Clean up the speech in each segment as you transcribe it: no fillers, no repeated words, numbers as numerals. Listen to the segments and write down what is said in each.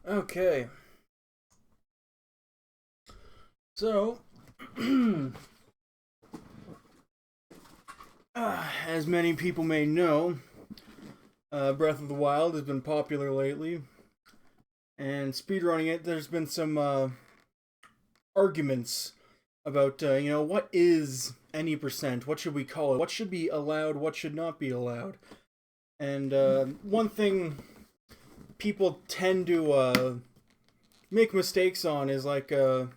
Okay, so as many people may know, Breath of the Wild has been popular lately, and speedrunning it, there's been some arguments about what is any percent, what should we call it, what should be allowed, what should not be allowed, and one thing people tend to make mistakes on is like if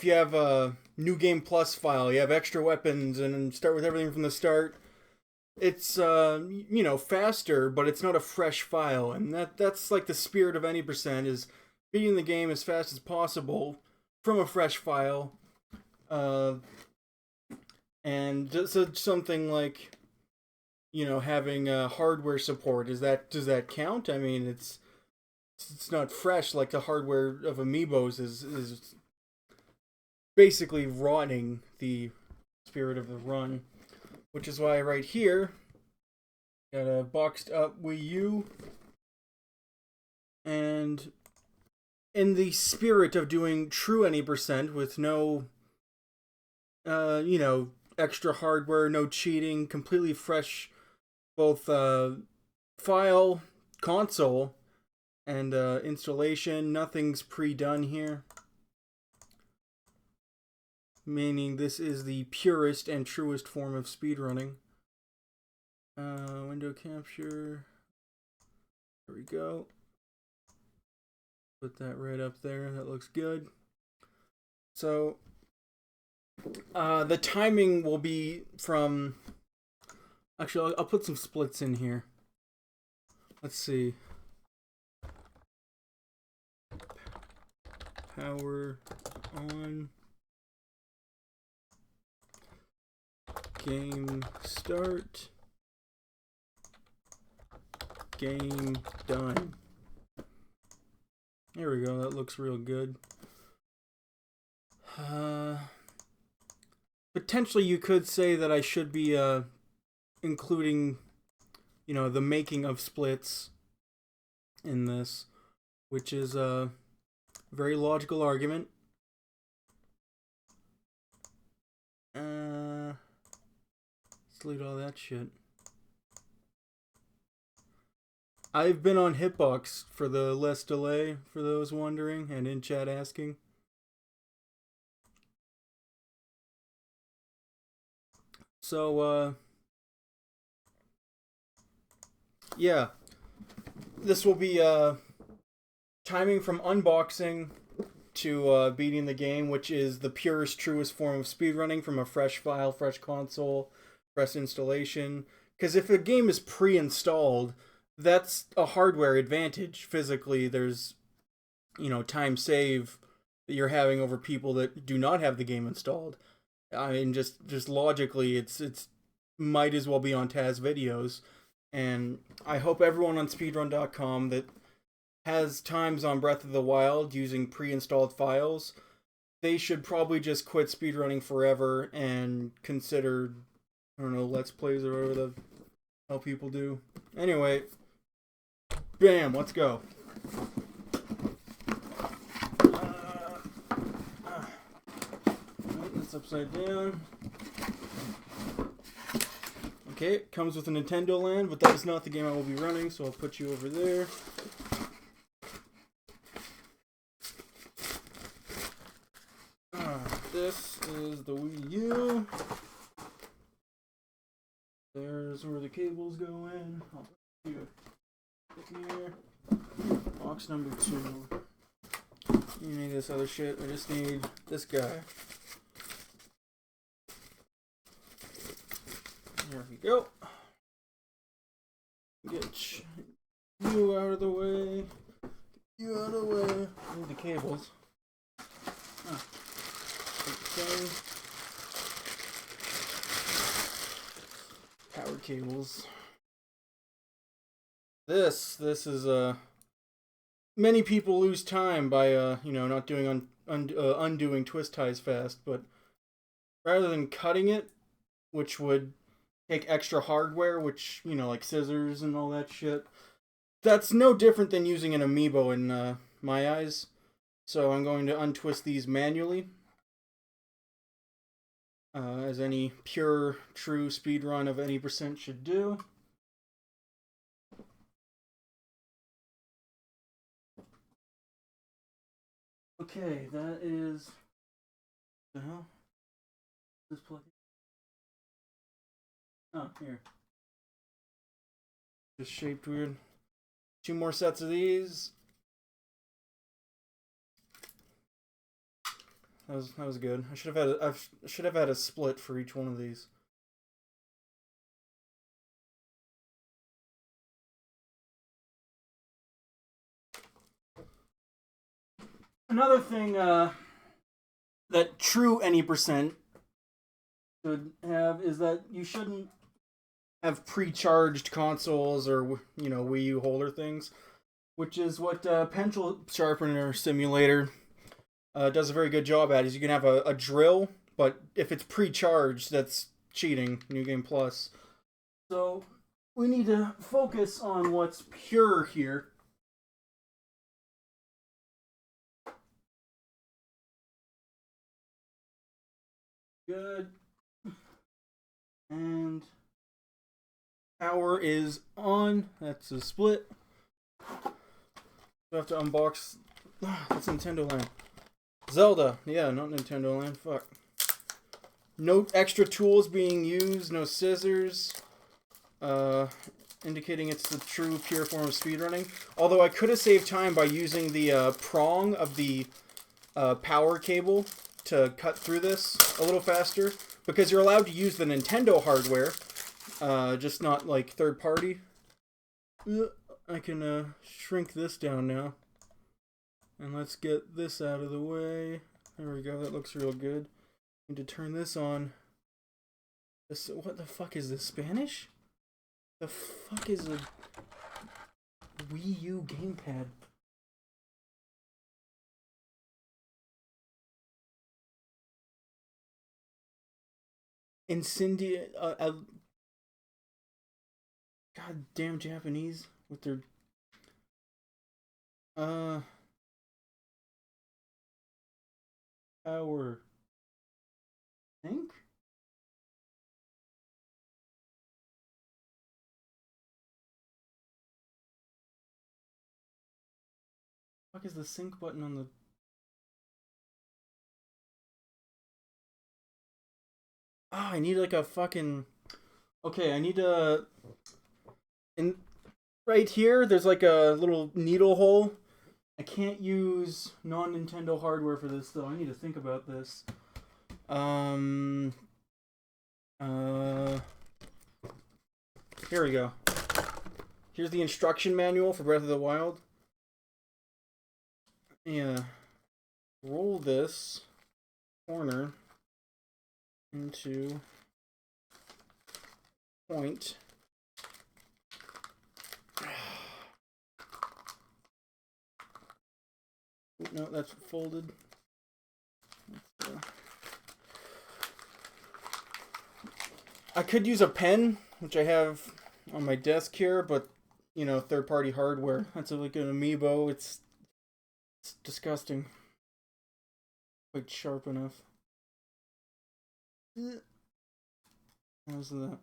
you have a new game plus file, you have extra weapons and start with everything from the start. It's faster, but it's not a fresh file, and that's like the spirit of any percent is beating the game as fast as possible from a fresh file. Uh, and so something like having hardware support, does that count? I mean, it's not fresh like the hardware of amiibos is basically rotting the spirit of the run, which is why right here got a boxed up Wii U, and in the spirit of doing true any percent with no extra hardware, no cheating, completely fresh both file, console, and installation. Nothing's pre-done here, meaning this is the purest and truest form of speedrunning. Window capture. There we go. Put that right up there. That looks good. So, the timing will be from... Actually, I'll put some splits in here. Let's see. Power on. Game start. Game done. There we go. That looks real good. Potentially you could say that I should be including the making of splits in this, which is a very logical argument. Let's delete all that shit. I've been on Hitbox for the less delay, for those wondering and in chat asking. So, yeah. This will be timing from unboxing to beating the game, which is the purest, truest form of speedrunning from a fresh file, fresh console, fresh installation. Because if a game is pre-installed, that's a hardware advantage. Physically, there's time save that you're having over people that do not have the game installed. I mean, just logically, it's might as well be on Taz videos, and I hope everyone on speedrun.com that has times on Breath of the Wild using pre-installed files, they should probably just quit speedrunning forever and consider, I don't know, Let's Plays or whatever the hell people do. Anyway, bam, let's go. This upside down. Okay, it comes with a Nintendo Land, but that is not the game I will be running, so I'll put you over there. This is the Wii U. There's where the cables go in. I'll put you here. Box number 2. You need this other shit. I just need this guy. There we go. Get you out of the way. You out of the way. I need the cables. Okay. Power cables. This is many people lose time by not doing undoing twist ties fast, but rather than cutting it, which would take extra hardware, which like scissors and all that shit, that's no different than using an amiibo in my eyes. So I'm going to untwist these manually. As any pure, true speedrun of any percent should do. Okay, that is... the hell? This plug. Oh, here. Just shaped weird. 2 more sets of these. That was good. I should have had a split for each one of these. Another thing that true any percent should have is that you shouldn't have pre-charged consoles or Wii U holder things, which is what Pencil Sharpener Simulator does a very good job at. Is you can have a drill, but if it's pre-charged, that's cheating. New Game Plus. So we need to focus on what's pure here. Good. And power is on. That's a split. I have to unbox. That's Nintendo Land. Zelda. Yeah, not Nintendo Land. Fuck. No extra tools being used. No scissors. Indicating it's the true, pure form of speedrunning. Although I could have saved time by using the prong of the power cable to cut through this a little faster, because you're allowed to use the Nintendo hardware, just not like third party. I can shrink this down now, and let's get this out of the way. There we go. That looks real good. Need to turn this on. What the fuck is this? Spanish? The fuck is a Wii U gamepad? Incendia, goddamn Japanese with their power. Think. What is the sync button on the? Ah, I need like a fucking. Okay, I need a. In right here, there's like a little needle hole. I can't use non-Nintendo hardware for this though. I need to think about this. Here we go. Here's the instruction manual for Breath of the Wild. Yeah. Roll this corner into point. No, that's folded. I could use a pen, which I have on my desk here, but third-party hardware. That's like an amiibo. It's disgusting. Quite sharp enough. How's that?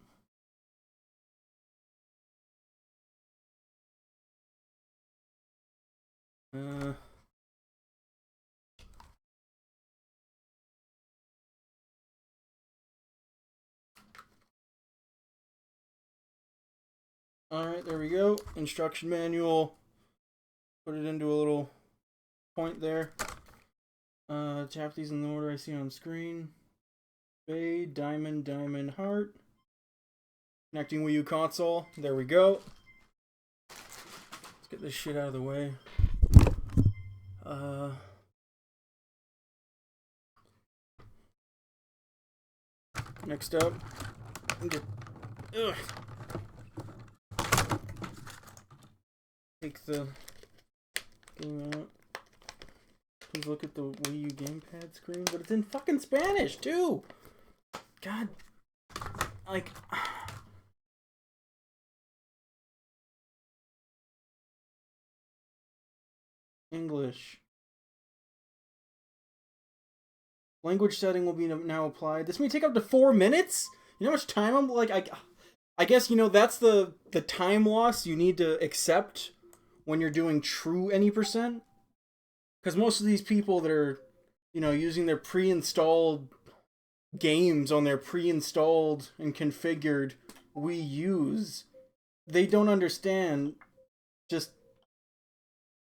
Alright, there we go. Instruction manual. Put it into a little point there. Tap these in the order I see on screen. Fade, diamond, diamond, heart. Connecting Wii U console. There we go. Let's get this shit out of the way. Next up. Take the game out. Please look at the Wii U gamepad screen, but it's in fucking Spanish too. God, like, English. Language setting will be now applied. This may take up to 4 minutes? You know how much time I'm like I guess, you know, that's the time loss you need to accept when you're doing true any percent. Because most of these people that are, you know, using their pre-installed games on their pre-installed and configured Wii U's, they don't understand just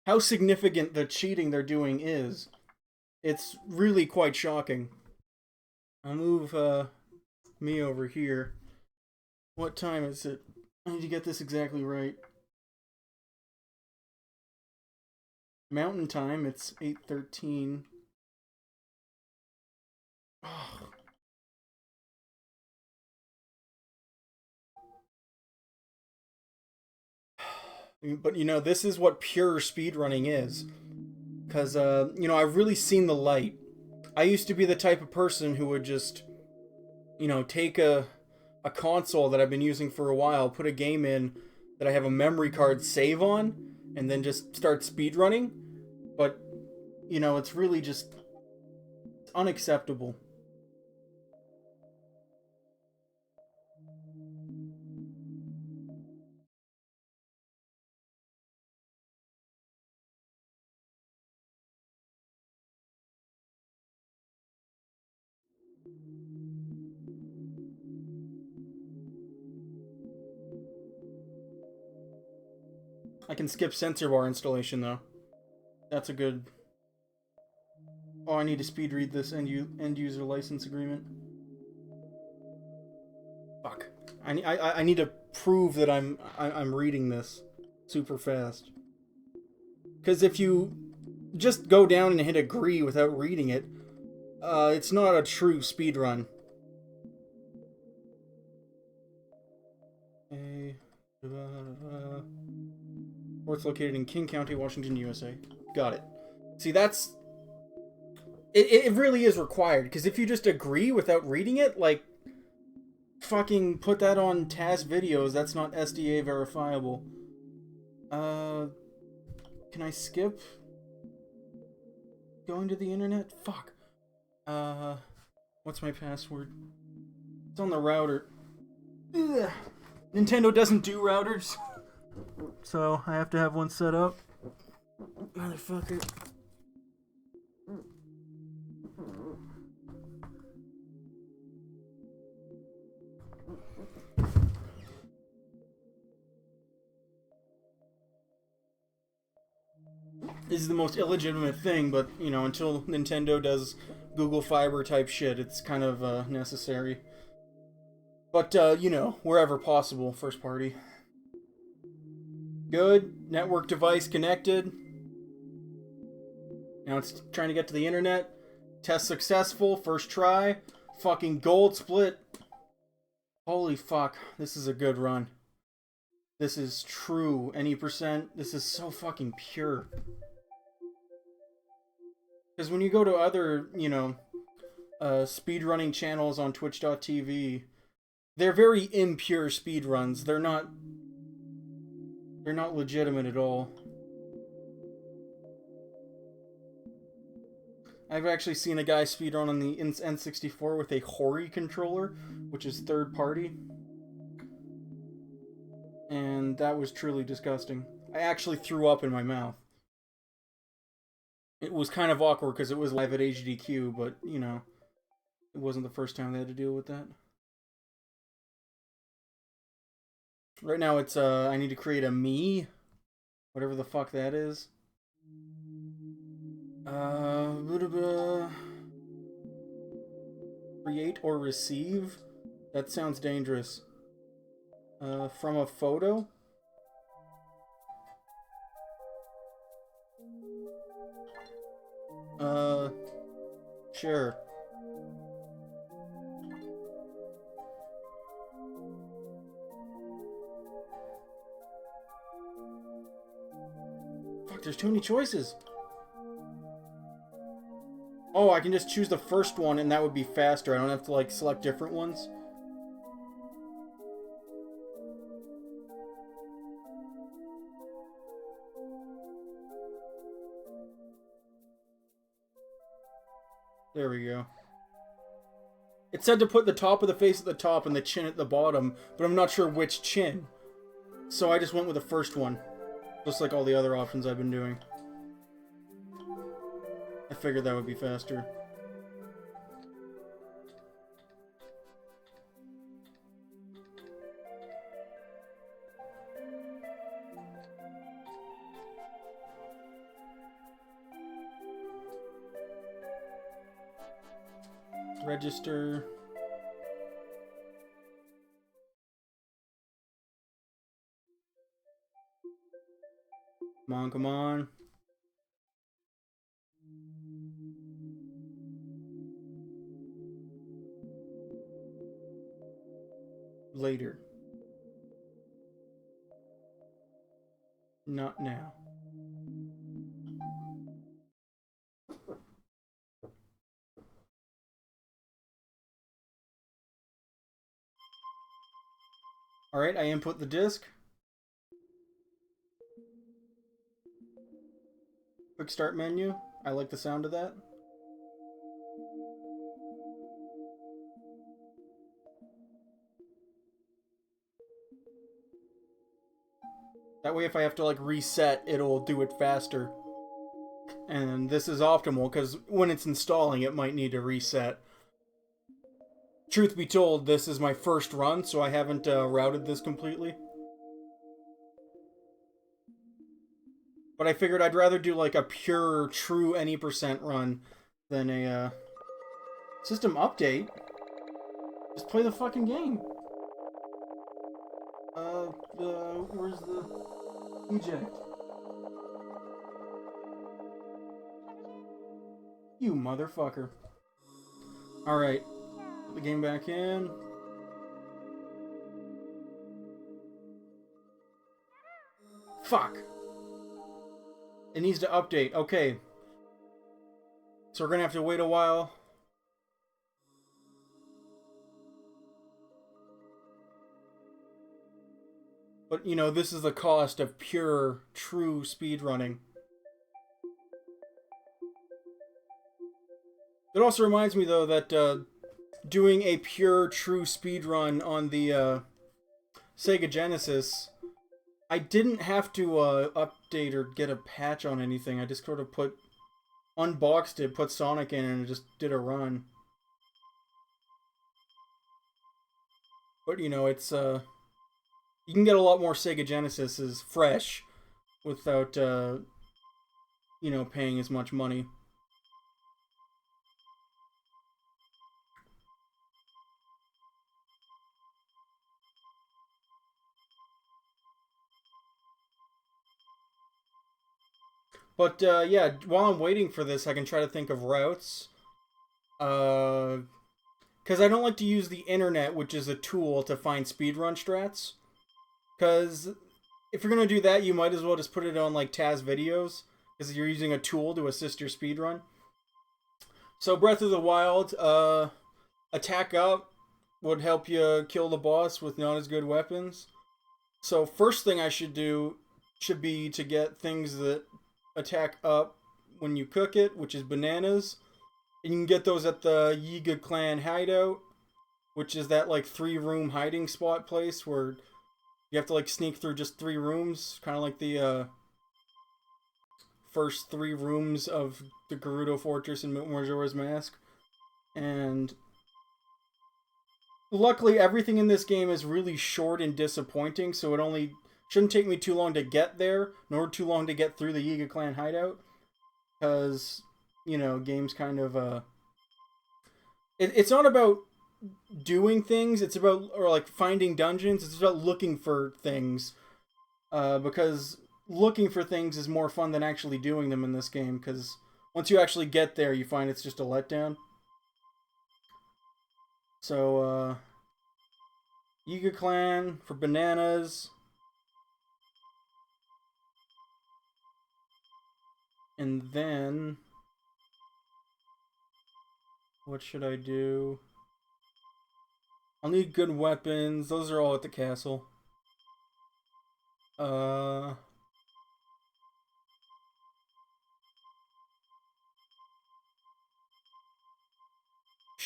how significant the cheating they're doing is. It's really quite shocking. I'll move me over here. What time is it? I need to get this exactly right. Mountain time, it's 8:13. Oh. But, you know, this is what pure speedrunning is. Because, you know, I've really seen the light. I used to be the type of person who would just, you know, take a console that I've been using for a while, put a game in that I have a memory card save on, and then just start speedrunning. But, you know, it's really just unacceptable. I can skip sensor bar installation, though. That's a good... Oh, I need to speed read this end user license agreement. Fuck. I need to prove that I'm reading this super fast. Because if you just go down and hit agree without reading it, it's not a true speedrun. Port's located in King County, Washington, USA. Got it. See, that's... It really is required, because if you just agree without reading it, like, fucking put that on TAS videos, that's not SDA verifiable. Can I skip going to the internet? Fuck. What's my password? It's on the router. Ugh. Nintendo doesn't do routers, so I have to have one set up. Motherfucker. This is the most illegitimate thing, but, you know, until Nintendo does Google Fiber type shit, it's kind of necessary. But, you know, wherever possible, first party. Good. Network device connected. Now it's trying to get to the internet. Test successful. First try. Fucking gold split. Holy fuck. This is a good run. This is true. Any percent. This is so fucking pure. Because when you go to other, you know, speedrunning channels on twitch.tv, they're very impure speedruns. They're not legitimate at all. I've actually seen a guy speedrun on the N64 with a Hori controller, which is third party. And that was truly disgusting. I actually threw up in my mouth. It was kind of awkward because it was live at HDQ, but, you know, it wasn't the first time they had to deal with that. Right now it's, I need to create a me. Whatever the fuck that is. Create or receive? That sounds dangerous. From a photo? Sure. Fuck, there's too many choices. Oh, I can just choose the first one and that would be faster. I don't have to, like, select different ones. There we go. It said to put the top of the face at the top and the chin at the bottom, but I'm not sure which chin. So I just went with the first one. Just like all the other options I've been doing. I figured that would be faster. Register. Come on, come on. Later. Not now. Alright, I input the disk. Quick start menu. I like the sound of that. That way if I have to like reset, it'll do it faster. And this is optimal because when it's installing, it might need to reset. Truth be told, this is my first run, so I haven't routed this completely. But I figured I'd rather do like a pure, true any percent run than a system update. Just play the fucking game. Where's the eject? You motherfucker. Alright. Put the game back in. Fuck. It needs to update. Okay. So we're gonna have to wait a while. But, you know, this is the cost of pure, true speedrunning. It also reminds me, though, that doing a pure, true speedrun on the Sega Genesis, I didn't have to update or get a patch on anything. I just sort of unboxed it, put Sonic in, and just did a run. But, you know, it's, you can get a lot more Sega Genesises fresh without, you know, paying as much money. But, yeah, while I'm waiting for this, I can try to think of routes. Because I don't like to use the internet, which is a tool to find speedrun strats. Because if you're going to do that, you might as well just put it on, like, Taz videos. Because you're using a tool to assist your speedrun. So, Breath of the Wild, attack up would help you kill the boss with not as good weapons. So, first thing I should do should be to get things that attack up when you cook it, which is bananas. And you can get those at the Yiga Clan hideout, which is that like 3-room hiding spot place where you have to like sneak through just 3 rooms, kind of like the first 3 rooms of the Gerudo Fortress in Majora's Mask. And luckily everything in this game is really short and disappointing, so it only shouldn't take me too long to get there, nor too long to get through the Yiga Clan hideout. Because, you know, games kind of, it's not about doing things, it's about, or like finding dungeons, it's about looking for things. Because looking for things is more fun than actually doing them in this game, because once you actually get there, you find it's just a letdown. So, Yiga Clan for bananas. And then, what should I do? I'll need good weapons. Those are all at the castle. I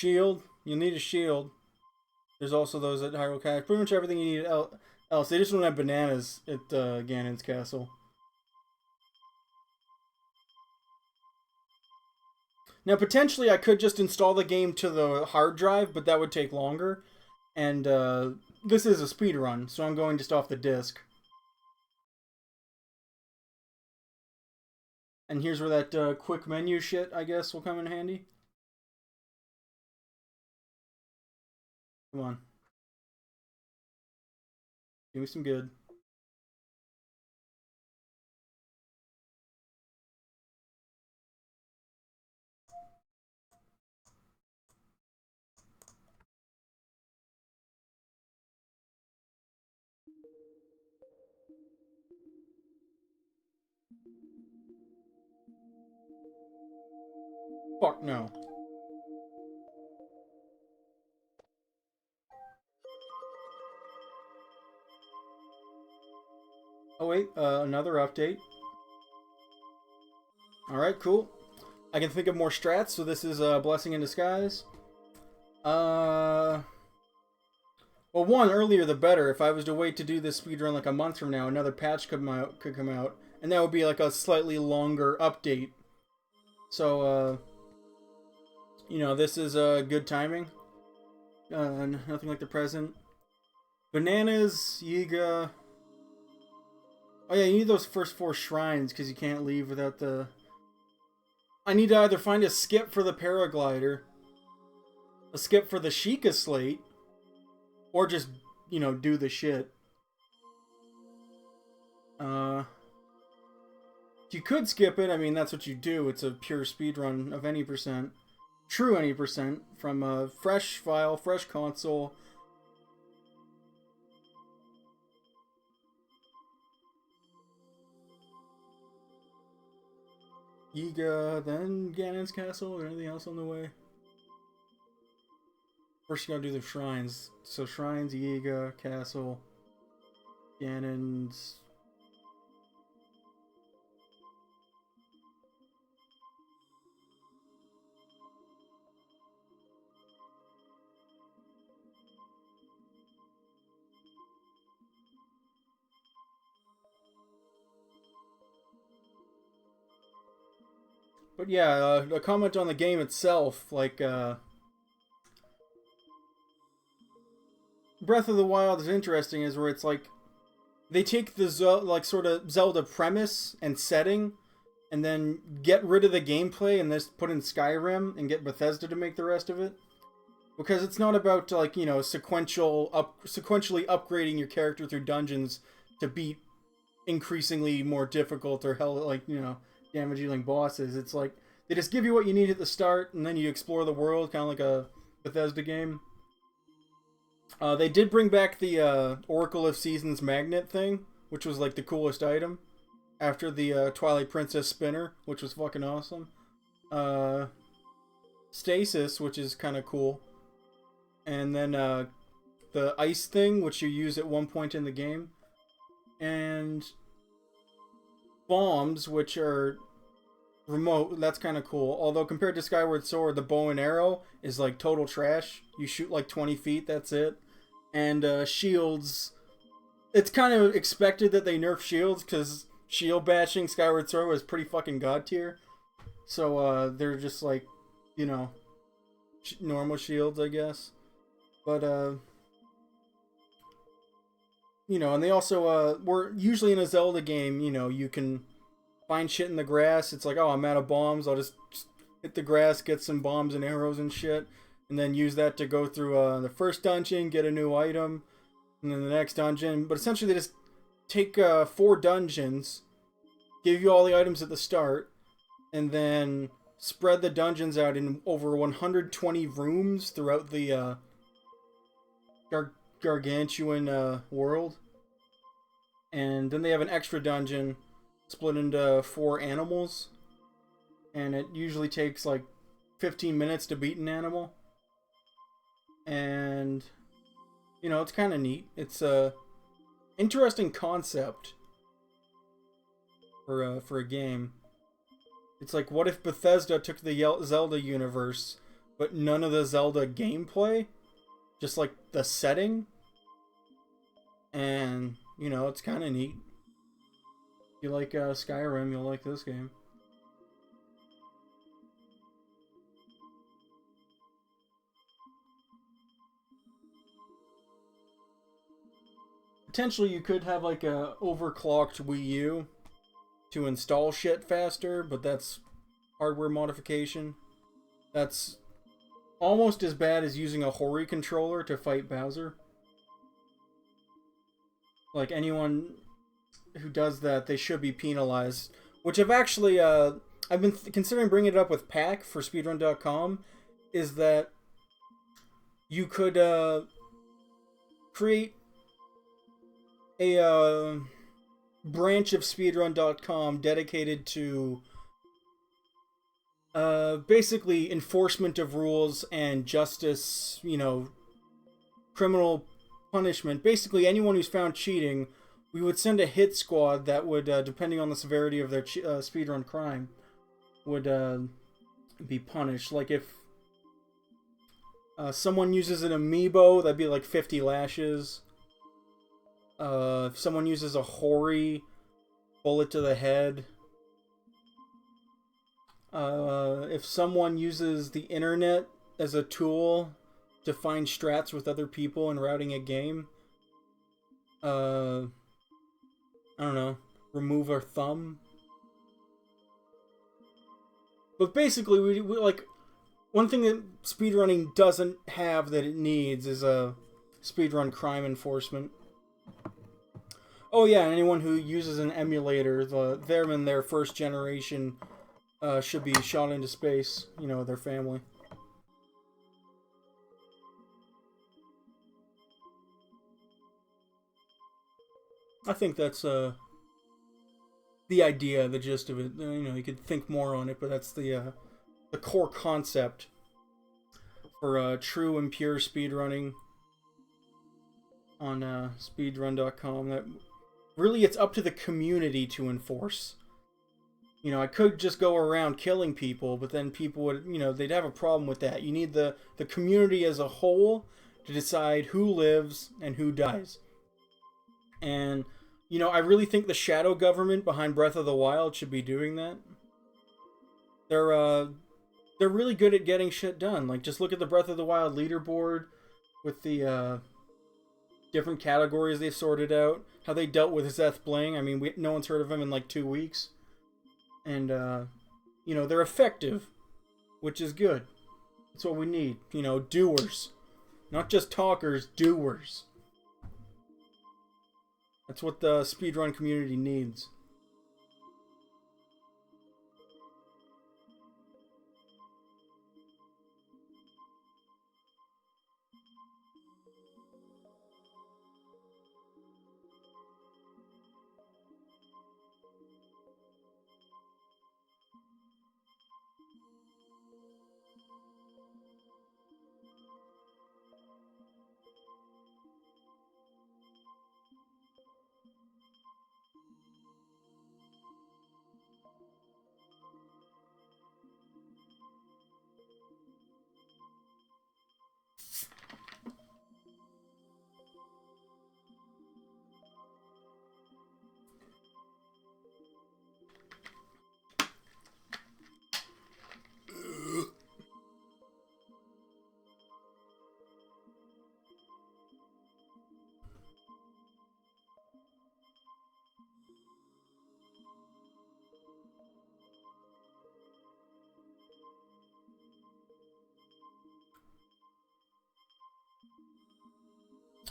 Shield. You'll need a shield. There's also those at Hyrule Castle. Pretty much everything you need else. They just don't have bananas at Ganon's castle. Now, potentially, I could just install the game to the hard drive, but that would take longer. And this is a speedrun, so I'm going just off the disc. And here's where that quick menu shit, I guess, will come in handy. Come on. Give me some good. Fuck no. Oh wait, another update. Alright, cool. I can think of more strats, so this is a blessing in disguise. Well, one, earlier the better. If I was to wait to do this speedrun like a month from now, another patch could come out, and that would be like a slightly longer update. So, you know, this is good timing. Nothing like the present. Bananas, Yiga. Oh yeah, you need those first 4 shrines because you can't leave without the... I need to either find a skip for the paraglider, a skip for the Sheikah slate, or just, you know, do the shit. You could skip it. I mean, that's what you do. It's a pure speedrun of any percent. True any percent. From a fresh file, fresh console. Yiga, then Ganon's castle, or anything else on the way? First you gotta do the shrines. So shrines, Yiga, castle, Ganon's... But yeah, a comment on the game itself, like, Breath of the Wild is interesting, is where it's like, they take the, like, sort of Zelda premise and setting, and then get rid of the gameplay and just put in Skyrim and get Bethesda to make the rest of it. Because it's not about, like, you know, sequentially upgrading your character through dungeons to beat increasingly more difficult or hell, like, you know, damage-dealing bosses. It's like, they just give you what you need at the start, and then you explore the world, kind of like a Bethesda game. They did bring back the Oracle of Seasons magnet thing, which was like the coolest item, after the Twilight Princess spinner, which was fucking awesome. Stasis, which is kind of cool. And then the ice thing, which you use at one point in the game. And bombs, which are remote. That's kind of cool. Although compared to Skyward Sword, the bow and arrow is like total trash. You shoot like 20 feet, that's it. And shields, it's kind of expected that they nerf shields because shield bashing Skyward Sword was pretty fucking god tier. So they're just like, you know, normal shields, I guess. But you know, and they also we're usually in a Zelda game, you know, you can find shit in the grass. It's like, oh, I'm out of bombs. I'll just hit the grass, get some bombs and arrows and shit, and then use that to go through the first dungeon, get a new item, and then the next dungeon. But essentially, they just take 4 dungeons, give you all the items at the start, and then spread the dungeons out in over 120 rooms throughout the gargantuan world. And then they have an extra dungeon split into 4 animals, and it usually takes like 15 minutes to beat an animal. And you know, it's kind of neat. It's a interesting concept for a game. It's like, what if Bethesda took the Zelda universe, but none of the Zelda gameplay, just like the setting. And, you know, it's kind of neat. If you like Skyrim, you'll like this game. Potentially you could have like a overclocked Wii U to install shit faster, but that's hardware modification. That's almost as bad as using a Hori controller to fight Bowser. Like, anyone who does that, they should be penalized. Which I've actually, I've been considering bringing it up with Pack for speedrun.com, is that you could create a branch of speedrun.com dedicated to basically enforcement of rules and justice, you know, criminal punishment. Basically, anyone who's found cheating, we would send a hit squad that would, depending on the severity of their speedrun crime, would be punished. Like if someone uses an amiibo, that'd be like 50 lashes. If someone uses a Hori, bullet to the head. If someone uses the internet as a tool to find strats with other people and routing a game, I don't know, remove our thumb. But basically, we like, one thing that speedrunning doesn't have that it needs is a speedrun crime enforcement. Oh yeah, and anyone who uses an emulator, them and their first generation should be shot into space, you know, their family. I think that's the idea, the gist of it. You know, you could think more on it, but that's the core concept for true and pure speedrunning on speedrun.com. That really, it's up to the community to enforce. You know, I could just go around killing people, but then people would, you know, they'd have a problem with that. You need the community as a whole to decide who lives and who dies. And, you know, I really think the shadow government behind Breath of the Wild should be doing that. They're really good at getting shit done. Like, just look at the Breath of the Wild leaderboard with the different categories they sorted out. How they dealt with Seth Bling. I mean, no one's heard of him in like 2 weeks. And, you know, they're effective, which is good. That's what we need. You know, doers. Not just talkers, doers. That's what the speedrun community needs.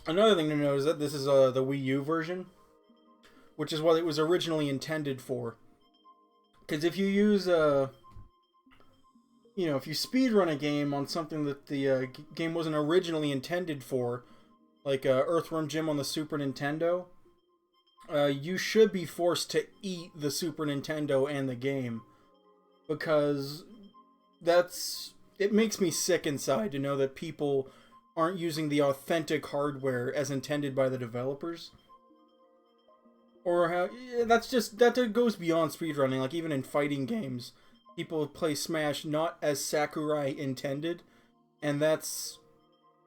Another thing to note is that this is the Wii U version, which is what it was originally intended for. Because if you use you know, if you speedrun a game on something that the game wasn't originally intended for, like Earthworm Jim on the Super Nintendo, you should be forced to eat the Super Nintendo and the game. Because it makes me sick inside to know that people aren't using the authentic hardware as intended by the developers. Or how that goes beyond speedrunning. Like, even in fighting games, people play Smash not as Sakurai intended, And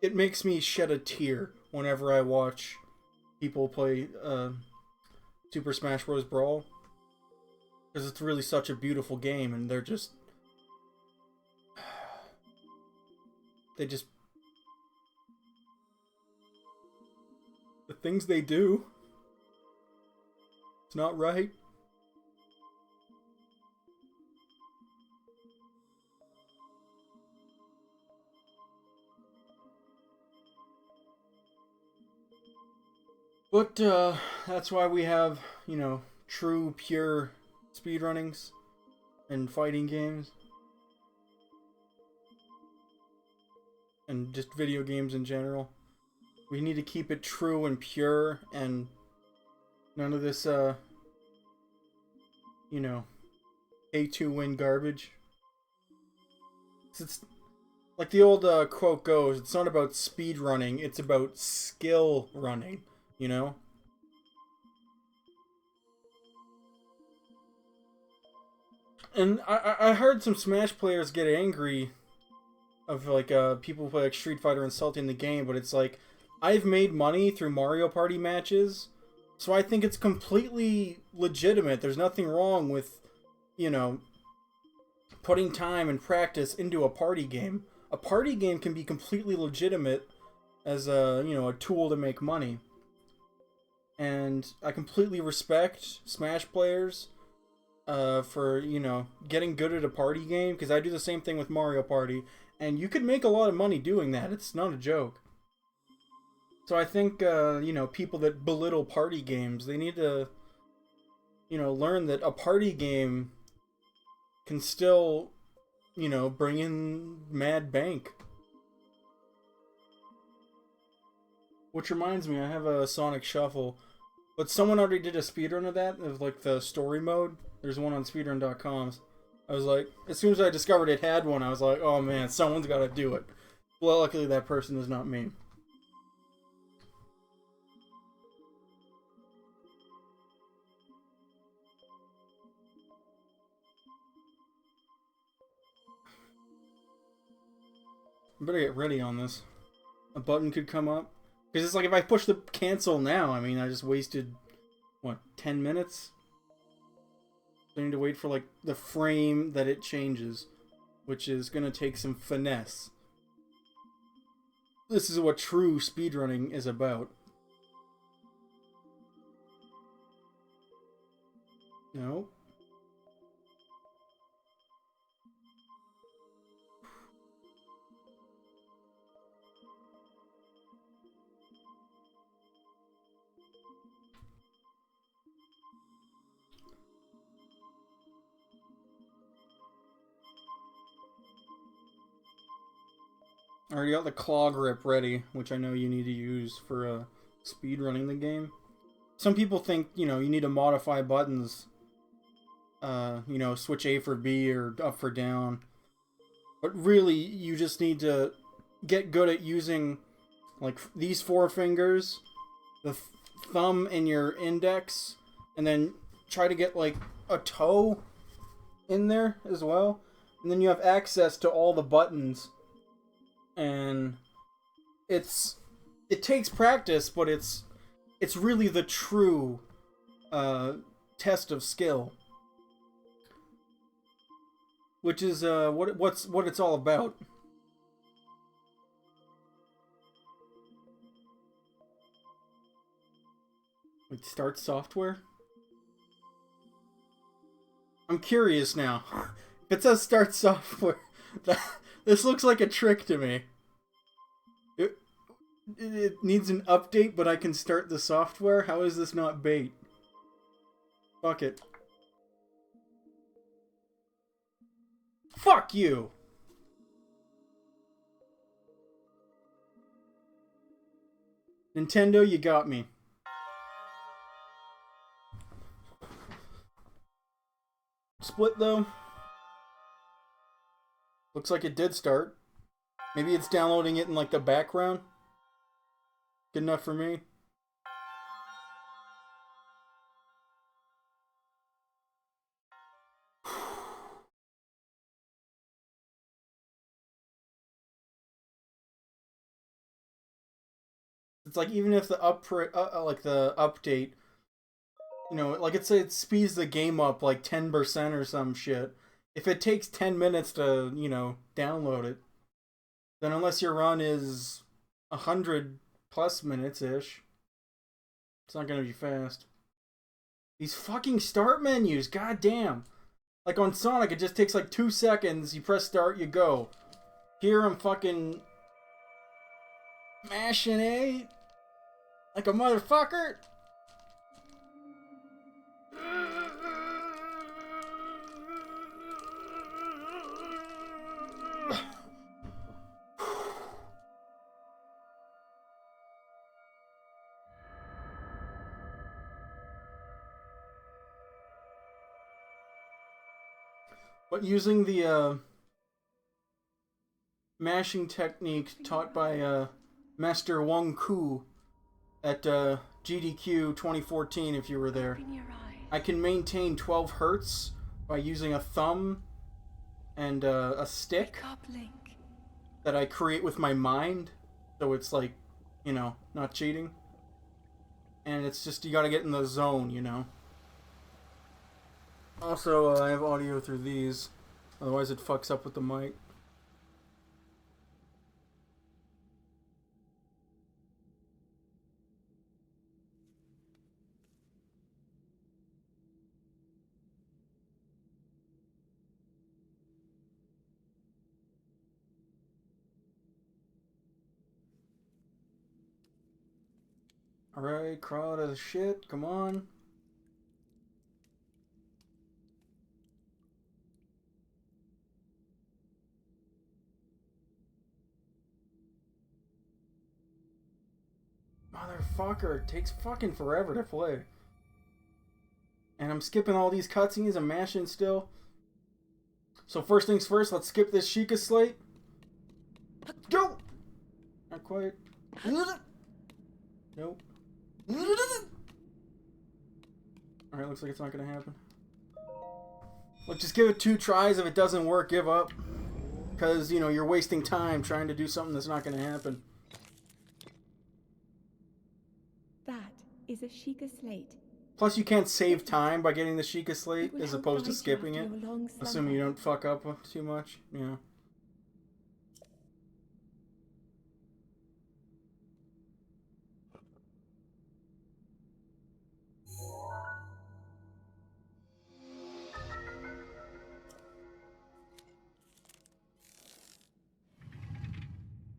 it makes me shed a tear whenever I watch people play Super Smash Bros. Brawl. Because it's really such a beautiful game, and they just... The things they do, it's not right. But that's why we have, true, pure speedrunnings and fighting games. And just video games in general. We need to keep it true and pure and none of this, pay to win garbage. It's like the old quote goes, it's not about speed running, it's about skill running, you know? And I heard some Smash players get angry of like people who play like Street Fighter insulting the game, but it's like I've made money through Mario Party matches, so I think it's completely legitimate. There's nothing wrong with, putting time and practice into a party game. A party game can be completely legitimate as a tool to make money. And I completely respect Smash players for getting good at a party game, because I do the same thing with Mario Party, and you could make a lot of money doing that. It's not a joke. So I think people that belittle party games, they need to learn that a party game can still bring in mad bank. Which reminds me, I have a Sonic Shuffle, but someone already did a speedrun of that, of like the story mode. There's one on speedrun.com. I was like, as soon as I discovered it had one, I was like, oh man, someone's got to do it. Well, luckily that person is not me. I better get ready on this. A button could come up. Because it's like if I push the cancel now, I mean, I just wasted, 10 minutes? I need to wait for, like, the frame that it changes, which is going to take some finesse. This is what true speedrunning is about. No. I already got the claw grip ready, which I know you need to use for speedrunning the game. Some people think, you need to modify buttons. Switch A for B or up for down. But really, you just need to get good at using, like, these four fingers, the thumb and your index, and then try to get, like, a toe in there as well. And then you have access to all the buttons. And it takes practice, but it's really the true test of skill, which is what it's all about. Like, start software. I'm curious now. If it says start software, this looks like a trick to me. It needs an update, but I can start the software? How is this not bait? Fuck it. Fuck you! Nintendo, you got me. Split, though. Looks like it did start. Maybe it's downloading it in, like, the background. Good enough for me. It's like even if the like the update, you know, like it speeds the game up like 10% or some shit. If it takes 10 minutes to, you know, download it, then unless your run is 100 plus minutes ish, it's not gonna be fast. These fucking start menus, goddamn. Like on Sonic, it just takes like 2 seconds. You press start, you go. Here I'm fucking mashing A like a motherfucker. But using the mashing technique taught by Master Wong Ku at GDQ 2014, if you were there, I can maintain 12 hertz by using a thumb and a stick that I create with my mind. So it's like, you know, not cheating. And it's just, you gotta get in the zone, you know. Also, I have audio through these. Otherwise it fucks up with the mic. Alright, crawl out of the shit, come on. Motherfucker, it takes fucking forever to play. And I'm skipping all these cutscenes, I'm mashing still. So first things first, let's skip this Sheikah slate. Go! Not quite. Nope. Alright, looks like it's not gonna happen. Look, just give it 2 tries. If it doesn't work, give up. Because, you know, you're wasting time trying to do something that's not gonna happen. That is a Sheikah slate. Plus, you can't save time by getting the Sheikah slate as opposed to skipping it. Assuming you don't fuck up too much. Yeah.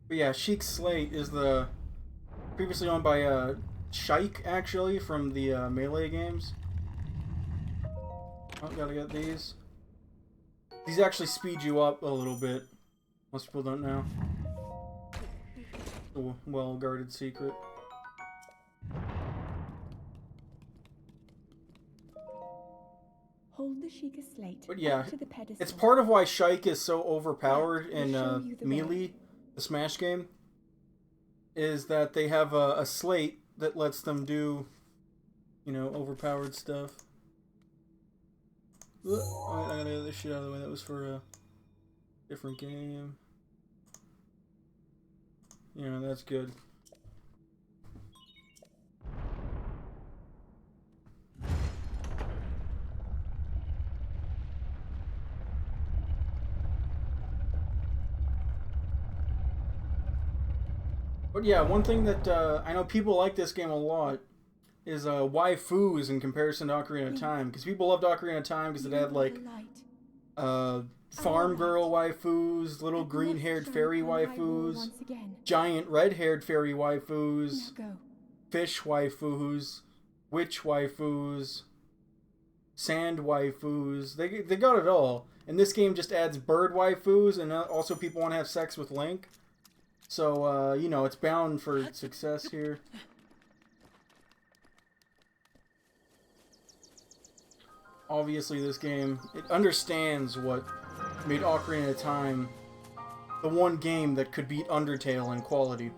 But yeah, Sheik's Slate is the previously owned by Shike, actually, from the Melee games. Oh, gotta get these. These actually speed you up a little bit. Most people don't know. It's a well-guarded secret. Hold the Sheikah slate. But yeah, to the pedestal. it's part of why Shike is so overpowered in Melee, the Smash game, is that they have a slate that lets them do, you know, overpowered stuff. Oh, I gotta get this shit out of the way. That was for a different game. Yeah, that's good. But yeah, one thing that I know people like this game a lot is waifus in comparison to Ocarina of Time. Because people loved Ocarina of Time because it had like farm girl waifus, little green-haired fairy waifus, giant red-haired fairy waifus, fish waifus, witch waifus, sand waifus. They got it all. And this game just adds bird waifus, and also people want to have sex with Link. So, you know, it's bound for success here. Obviously, this game, it understands what made Ocarina of Time the one game that could beat Undertale in quality.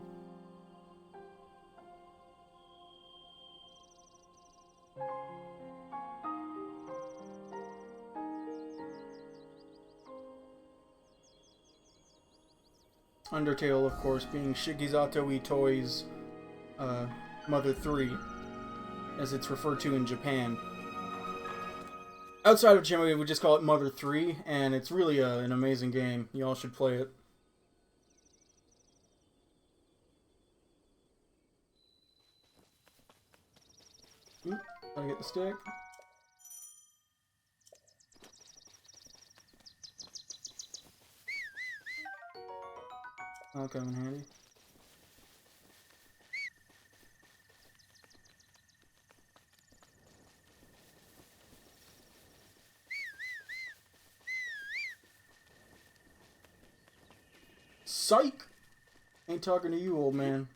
Undertale, of course, being Shigesato Itoi's Mother 3, as it's referred to in Japan. Outside of Japan, we just call it Mother 3, and it's really an amazing game. You all should play it. Oop, gotta get the stick. That'll come in handy. Psych! Ain't talking to you, old man.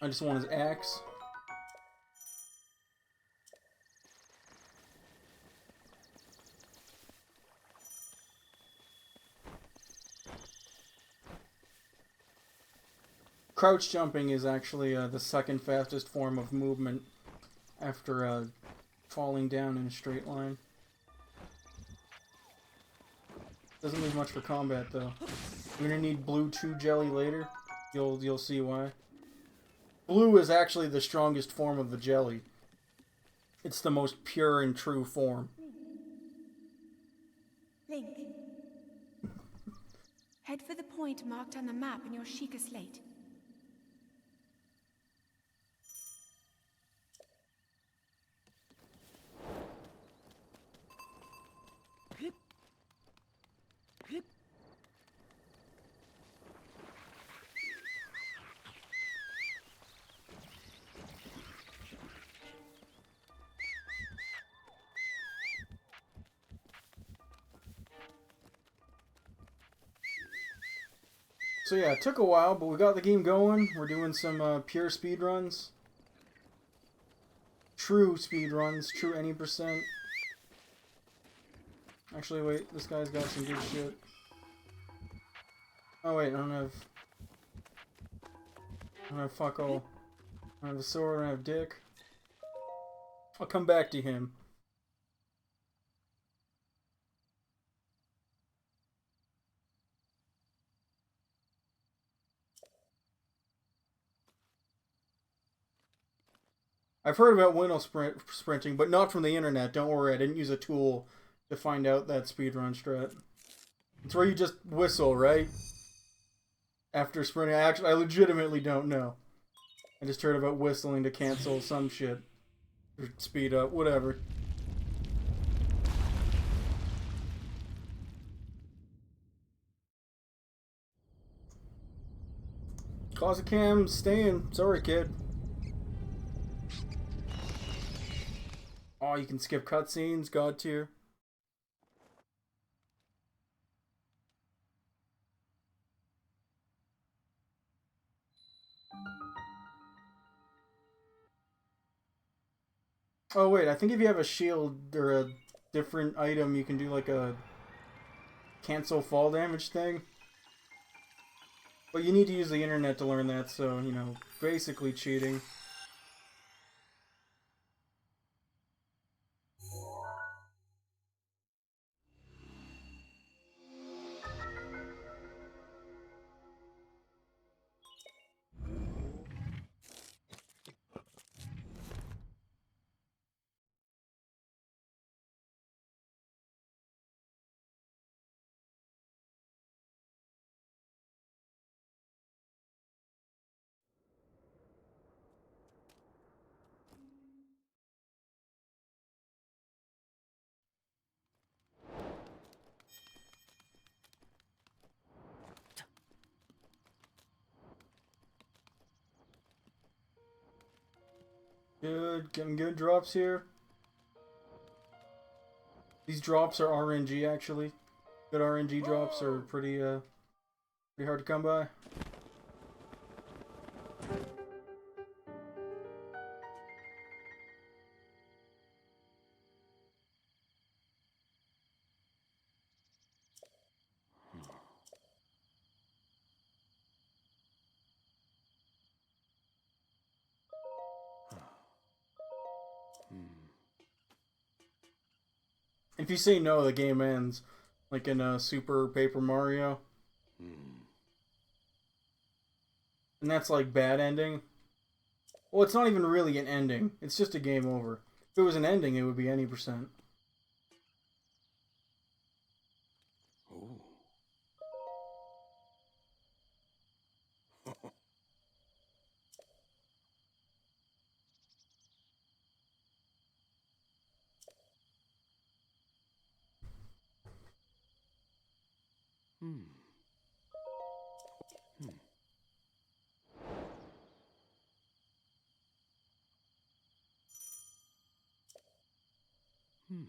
I just want his axe. Crouch jumping is actually the second fastest form of movement after falling down in a straight line. Doesn't leave much for combat though. You're gonna need blue 2 jelly later. You'll see why. Blue is actually the strongest form of the jelly. It's the most pure and true form. Link. Head for the point marked on the map in your Sheikah slate. So yeah, it took a while, but we got the game going. We're doing some pure speedruns. True speedruns, true any %. Actually, wait, this guy's got some good shit. Oh wait, I don't have fuck all. I don't have a sword, I don't have dick. I'll come back to him. I've heard about window sprinting, but not from the internet. Don't worry, I didn't use a tool to find out that speedrun strat. It's where you just whistle, right? After sprinting. I legitimately don't know. I just heard about whistling to cancel some shit. Or speed up, whatever. Closet cam staying. Sorry, kid. Oh, you can skip cutscenes. God tier. Oh wait, I think if you have a shield or a different item, you can do like a cancel fall damage thing. But you need to use the internet to learn that, so, you know, basically cheating. Good, getting good drops here. These drops are RNG actually. Good RNG drops are pretty hard to come by. If you say no, the game ends. Like in Super Paper Mario. And that's like bad ending. Well, it's not even really an ending. It's just a game over. If it was an ending, it would be any percent. Oh. Hmm. Hmm. Hmm.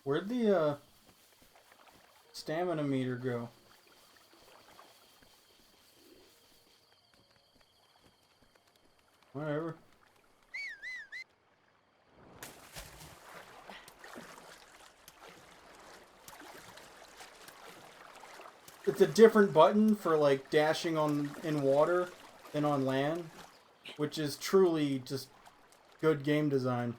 Where'd the stamina meter go? Whatever. It's a different button for like dashing on in water than on land, which is truly just good game design.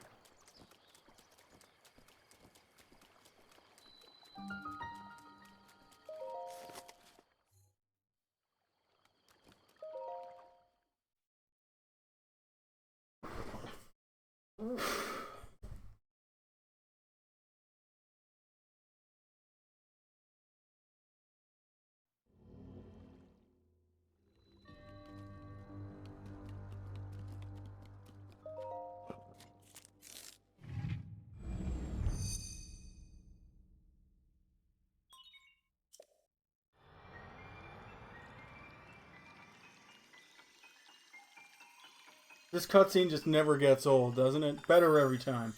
This cutscene just never gets old, doesn't it? Better every time.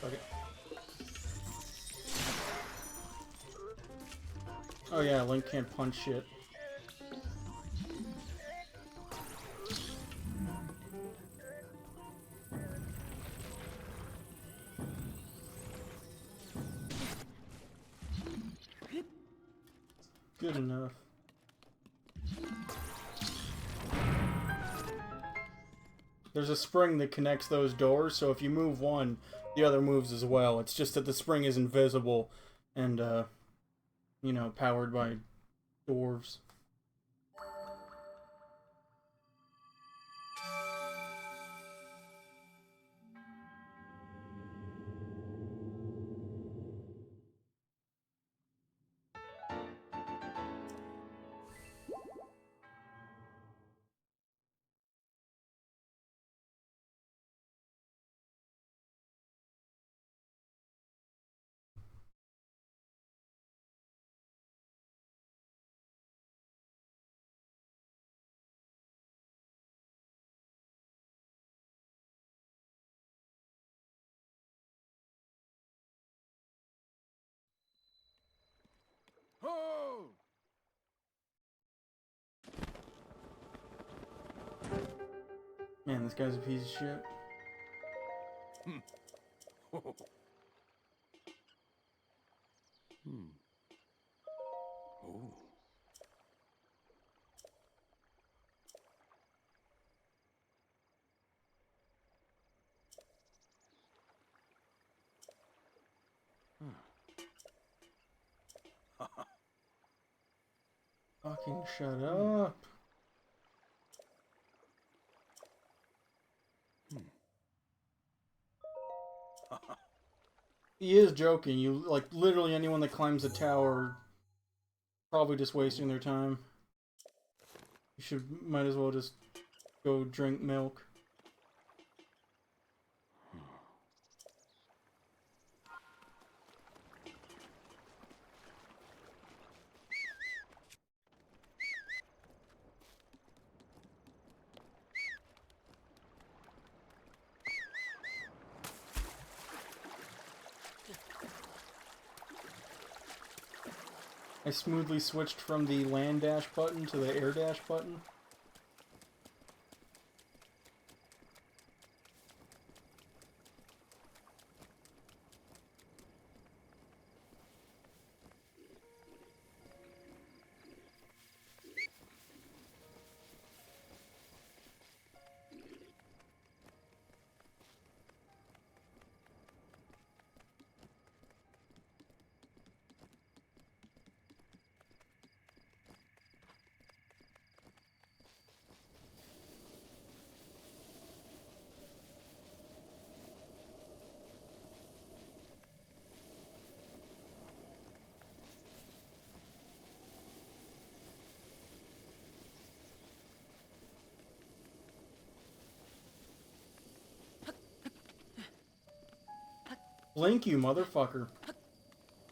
Okay. Oh yeah, Link can't punch shit. Good enough. There's a spring that connects those doors, so if you move one, the other moves as well. It's just that the spring is invisible and, you know, powered by dwarves. Oh! Man, this guy's a piece of shit. Hmm. Oh. Hmm. Oh. Fucking shut up. He is joking. You, like, literally anyone that climbs the tower probably just wasting their time. You might as well just go drink milk. I smoothly switched from the land dash button to the air dash button. Blink, you motherfucker.